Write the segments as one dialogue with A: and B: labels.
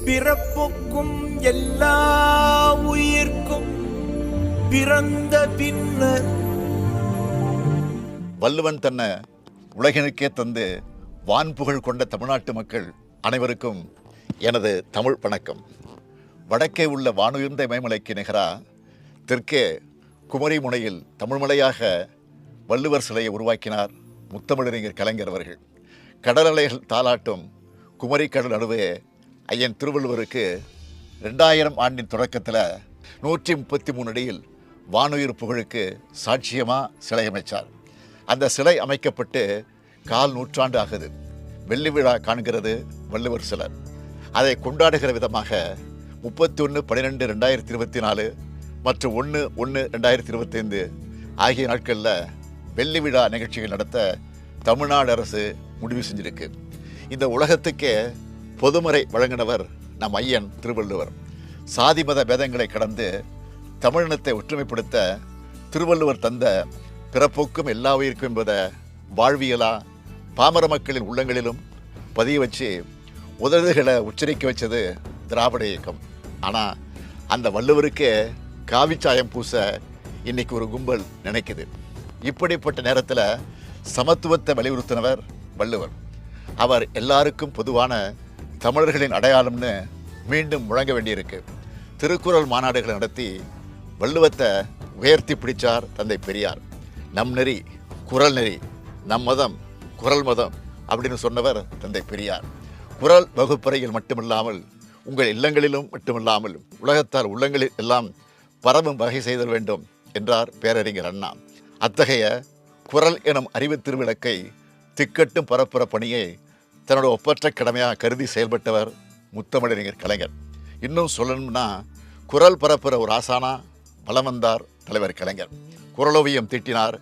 A: பிறப்புக்கும் எல்லா உயிர்க்கும் பிறந்த பின்னர்
B: வள்ளுவன் தன்னை உலகினுக்கே தந்து வான்புகழ் கொண்ட தமிழ்நாட்டு மக்கள் அனைவருக்கும் எனது தமிழ் வணக்கம். வடக்கே உள்ள வானுயர்ந்த இமயமலைக்கு நிகரா தெற்கே குமரி முனையில் தமிழ்மலையாக வள்ளுவர் சிலையை உருவாக்கினார் முத்தமிழறிஞர் கலைஞர் அவர்கள். கடல் அலைகள் தாலாட்டும் குமரி கடல் நடுவே ஐயன் திருவள்ளுவருக்கு 2000 ஆண்டின் தொடக்கத்தில் 133 அடியில் வானுயிர் புகழுக்கு சாட்சியமாக சிலை அமைச்சார். அந்த சிலை அமைக்கப்பட்டு 1/4 நூற்றாண்டு ஆகுது. வெள்ளி விழா காண்கிறது வள்ளுவர் சிலை. அதை கொண்டாடுகிற விதமாக 31/12/2024 மற்றும் 1/1/2025 ஆகிய நாட்களில் வெள்ளி விழா நிகழ்ச்சிகள் நடத்த தமிழ்நாடு அரசு முடிவு செஞ்சிருக்கு. இந்த உலகத்துக்கே பொதுமறை வழங்கினவர் நம் ஐயன் திருவள்ளுவர். சாதி மத பேதங்களை கடந்து தமிழினத்தை ஒற்றுமைப்படுத்த திருவள்ளுவர் தந்த பிறப்புக்கும் எல்லா உயிருக்கும் என்பதை வாழ்வியலா பாமர மக்களின் உள்ளங்களிலும் பதிய வச்சு உதடுகளை உச்சரிக்க வச்சது திராவிட இயக்கம். ஆனால் அந்த வள்ளுவருக்கே காவிச்சாயம் பூச இன்னைக்கு ஒரு கும்பல் நினைக்குது. இப்படிப்பட்ட நேரத்தில் சமத்துவத்தை வலியுறுத்தினவர் வள்ளுவர். அவர் எல்லாருக்கும் பொதுவான தமிழர்களின் அடையாளம்னு மீண்டும் முழங்க வேண்டியிருக்கு. திருக்குறள் மாநாடுகளை நடத்தி வள்ளுவத்தை உயர்த்தி பிடிச்சார் தந்தை பெரியார். நம் நெறி குறள் நெறி, நம் மதம் குறள் மதம் அப்படின்னு சொன்னவர் தந்தை பெரியார். குறள் வகுப்பறையில் மட்டுமில்லாமல் உங்கள் இல்லங்களிலும் மட்டுமில்லாமல் உலகத்தால் உள்ளங்களில் எல்லாம் பரவும் வகை செய்தல் வேண்டும் என்றார் பேரறிஞர் அண்ணா. அத்தகைய குறள் எனும் அறிவு திருவிளக்கை திக்கட்டும் பரப்புற பணியை தன்னோட ஒப்பற்ற கடமையாக கருதி செயல்பட்டவர் முத்தமிழறிஞர் கலைஞர். இன்னும் சொல்லணும்னா குறள் பரப்புற ஒரு ஆசானா வலம் வந்தார் தலைவர் கலைஞர். குறளோவியம் தீட்டினார்,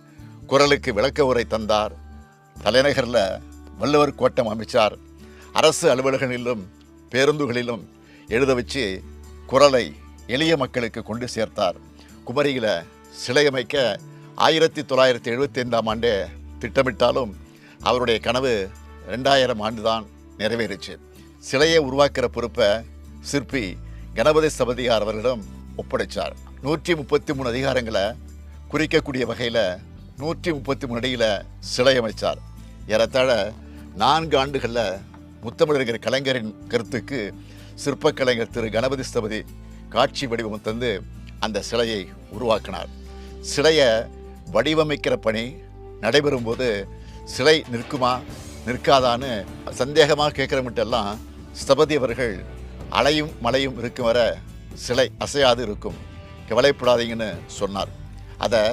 B: குறளுக்கு விளக்க உரை தந்தார், தலைநகரில் வள்ளுவர் கோட்டம் அமைச்சார், அரசு அலுவலகங்களிலும் பேருந்துகளிலும் எழுத வச்சு குறளை எளிய மக்களுக்கு கொண்டு சேர்த்தார். குமரியில் சிலை அமைக்க 1975 ஆண்டே திட்டமிட்டாலும் அவருடைய கனவு 2000 ஆண்டு தான் நிறைவேறிச்சு. சிலையை உருவாக்குற பொறுப்பை சிற்பி கணபதி சபதியார் அவர்களிடம் ஒப்படைச்சார். 133 அதிகாரங்களை குறிக்கக்கூடிய வகையில் 133 அடியில் சிலை அமைச்சார். ஏறத்தாழ 4 ஆண்டுகளில் முத்தமிழறிஞர் கலைஞரின் கருத்துக்கு சிற்பக்கலைஞர் திரு கணபதி சபதி காட்சி வடிவம் தந்து அந்த சிலையை உருவாக்கினார். சிலையை வடிவமைக்கிற பணி நடைபெறும்போது சிலை நிற்குமா நிற்காதான்னு சந்தேகமாக கேட்குற மட்டும் ஸ்தபதி அவர்கள் அலையும் மலையும் இருக்கும் வர சிலை அசையாது இருக்கும், கவலைப்படாதீங்கன்னு சொன்னார். அதை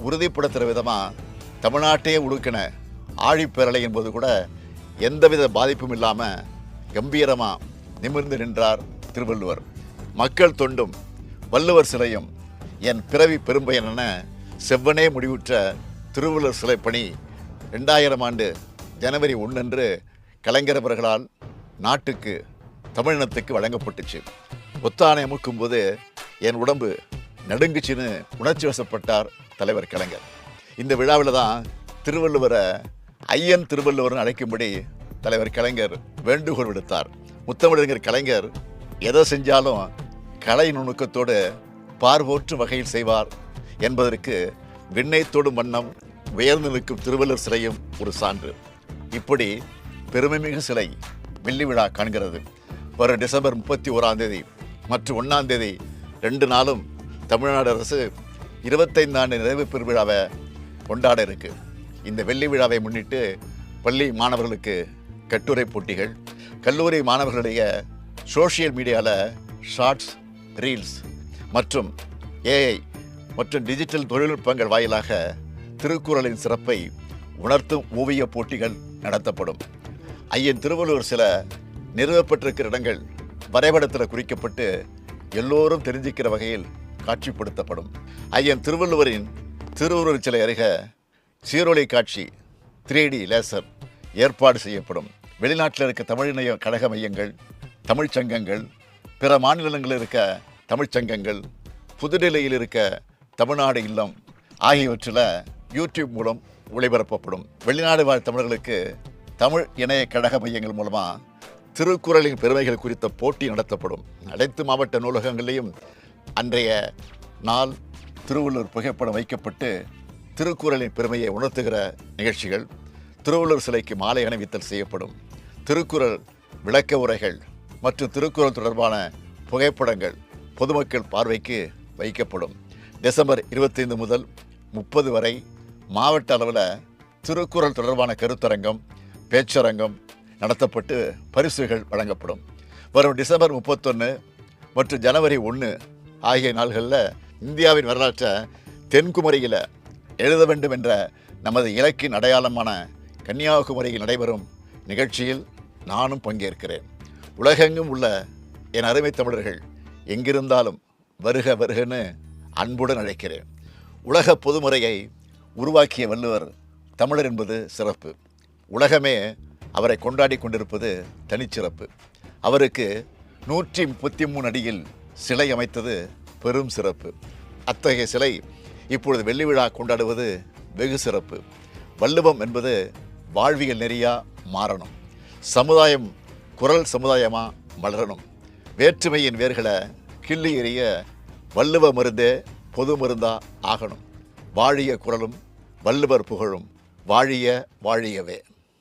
B: உறுதிப்படுத்துகிற விதமாக தமிழ்நாட்டையே உழுக்கின ஆழிப்பேரலை என்பது கூட எந்தவித பாதிப்பும் இல்லாமல் கம்பீரமாக நிமிர்ந்து நின்றார் திருவள்ளுவர். மக்கள் தொண்டும் வள்ளுவர் சிலையும் என் பிறவி பெரும்பயன் என செவ்வனே முடிவுற்ற திருவள்ளுவர் சிலை பணி 2000 ஆண்டு ஜனவரி 1 கலைஞர் அவர்களால் நாட்டுக்கு தமிழினத்துக்கு வழங்கப்பட்டுச்சு. ஒத்தானை அமுக்கும்போது என் உடம்பு நடுங்குச்சின்னு உணர்ச்சி வசப்பட்டார் தலைவர் கலைஞர். இந்த விழாவில் தான் திருவள்ளுவரை ஐயன் திருவள்ளுவர்னு அழைக்கும்படி தலைவர் கலைஞர் வேண்டுகோள் விடுத்தார். முத்தமிழறிஞர் கலைஞர் எதை செஞ்சாலும் கலை நுணுக்கத்தோடு பார்வோற்றும் வகையில் செய்வார் என்பதற்கு விண்ணை தொடும் வண்ணம் உயர்ந்து நிற்கும் திருவள்ளுவர் சிலையும் ஒரு சான்று. இப்படி பெருமைமிகு சிலை வெள்ளி விழா காண்கிறது. வரும் டிசம்பர் 31 மற்றும் 1 2 நாளும் தமிழ்நாடு அரசு 25 ஆண்டு நிறைவு பெருவிழாவை கொண்டாட இருக்கு. இந்த வெள்ளி விழாவை முன்னிட்டு பள்ளி மாணவர்களுக்கு கட்டுரை போட்டிகள், கல்லூரி மாணவர்களுடைய சோஷியல் மீடியாவில் ஷார்ட்ஸ், ரீல்ஸ் மற்றும் ஏஐ மற்றும் டிஜிட்டல் தொழில்நுட்பங்கள் வாயிலாக திருக்குறளின் சிறப்பை உணர்த்தும் ஓவிய போட்டிகள் நடத்தப்படும். ஐயன் திருவள்ளுவர் சில நிறுவப்பட்டிருக்கிற இடங்கள் வரைபடத்தில் குறிக்கப்பட்டு எல்லோரும் தெரிஞ்சிக்கிற வகையில் காட்சிப்படுத்தப்படும். ஐயன் திருவள்ளுவரின் திருவுருவச் சிலை அருக சீரொளி காட்சி 3D லேசர் ஏற்பாடு செய்யப்படும். வெளிநாட்டில் இருக்க தமிழிணைய கழக மையங்கள், தமிழ்ச்சங்கங்கள், பிற மாநிலங்களில் இருக்க தமிழ்ச்சங்கங்கள், புதுடெல்லியில் இருக்க தமிழ்நாடு இல்லம் ஆகியவற்றில் யூடியூப் மூலம் ஒளிபரப்பப்படும். வெளிநாடு வாழ் தமிழர்களுக்கு தமிழ் இணைய கழக மையங்கள் மூலமாக திருக்குறளின் பெருமைகள் குறித்த போட்டி நடத்தப்படும். அனைத்து மாவட்ட நூலகங்களிலும் அன்றைய நாள் திருவள்ளுவர் புகைப்படம் வைக்கப்பட்டு திருக்குறளின் பெருமையை உணர்த்துகிற நிகழ்ச்சிகள், திருவள்ளுவர் சிலைக்கு மாலை அணிவித்தல் செய்யப்படும். திருக்குறள் விளக்க உரைகள் மற்றும் திருக்குறள் தொடர்பான புகைப்படங்கள் பொதுமக்கள் பார்வைக்கு வைக்கப்படும். டிசம்பர் 25 முதல் 30 வரை மாவட்ட அளவில் திருக்குறள் தொடர்பான கருத்தரங்கம், பேச்சரங்கம் நடத்தப்பட்டு பரிசுகள் வழங்கப்படும். வரும் டிசம்பர் 31 மற்றும் ஜனவரி 1 ஆகிய நாள்களில் இந்தியாவின் வரலாற்றை தென்குமரியில் எழுத வேண்டும் என்ற நமது இலக்கின் அடையாளமான கன்னியாகுமரியில் நடைபெறும் நிகழ்ச்சியில் நானும் பங்கேற்கிறேன். உலகெங்கும் உள்ள என் அருமை தமிழர்கள் எங்கிருந்தாலும் வருக வருகன்னு அன்புடன் அழைக்கிறேன். உலக பொதுமுறையை உருவாக்கிய வள்ளுவர் தமிழர் என்பது சிறப்பு. உலகமே அவரை கொண்டாடி கொண்டிருப்பது தனிச்சிறப்பு. அவருக்கு 133 அடியில் சிலை அமைத்தது பெரும் சிறப்பு. அத்தகைய சிலை இப்பொழுது வெள்ளி விழா கொண்டாடுவது வெகு சிறப்பு. வள்ளுவம் என்பது வாழ்வியல் நெறியா மாறணும். சமுதாயம் குரல் சமுதாயமா மலரணும். வேற்றுமையின் வேர்களை கிள்ளி எறிய வள்ளுவ மருந்தே பொது மருந்தா ஆகணும். வாழிய குரலும் வள்ளுவர் புகழும் வாழிய வாழியவே.